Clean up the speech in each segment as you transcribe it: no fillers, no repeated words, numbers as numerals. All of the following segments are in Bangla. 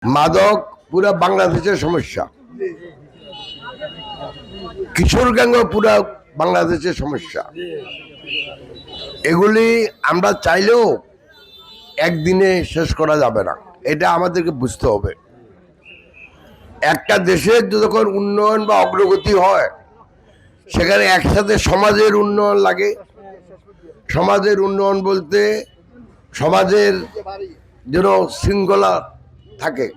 মাদক পুরা বাংলাদেশের সমস্যা, কিশোর গ্যাংও পুরা বাংলাদেশের সমস্যা। এগুলি আমরা চাইলেও একদিনে শেষ করা যাবে না, এটা আমাদেরকে বুঝতে হবে। একটা দেশের যখন উন্নয়ন বা অগ্রগতি হয় সেখানে একসাথে সমাজের উন্নয়ন লাগে। সমাজের উন্নয়ন বলতে সমাজের যেন শৃঙ্খলা থাকে,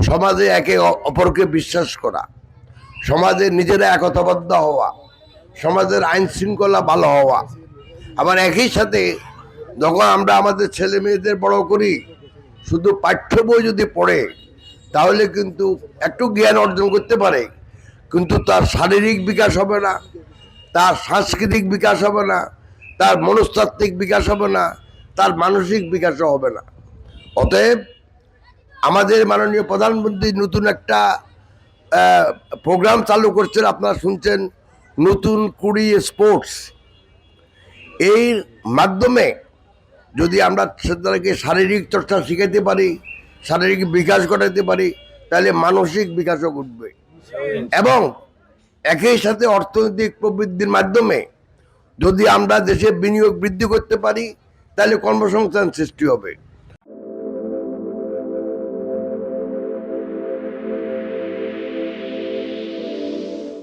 সমাজে একে অপরকে বিশ্বাস করা, সমাজে নিজেরা একতাবদ্ধ হওয়া, সমাজের আইন শৃঙ্খলা ভালো হওয়া। আবার একই সাথে যখন আমরা আমাদের ছেলে মেয়েদের বড় করি, শুধু পাঠ্য বই যদি পড়ে তাহলে কিন্তু একটু জ্ঞান অর্জন করতে পারে, কিন্তু তার শারীরিক বিকাশ হবে না, তার সাংস্কৃতিক বিকাশ হবে না, তার মনস্তাত্ত্বিক বিকাশ হবে না, তার মানসিক বিকাশও হবে না। অতএব আমাদের মাননীয় প্রধানমন্ত্রী নতুন একটা প্রোগ্রাম চালু করছেন, আপনারা শুনছেন, নতুন কুড়ি স্পোর্টস। এর মাধ্যমে যদি আমরা তাদেরকে শারীরিক চর্চা শিখাতে পারি, শারীরিক বিকাশ ঘটাতে পারি, তাহলে মানসিক বিকাশও ঘটবে। এবং একই সাথে অর্থনৈতিক প্রবৃদ্ধির মাধ্যমে যদি আমরা দেশে বিনিয়োগ বৃদ্ধি করতে পারি তাহলে কর্মসংস্থান সৃষ্টি হবে।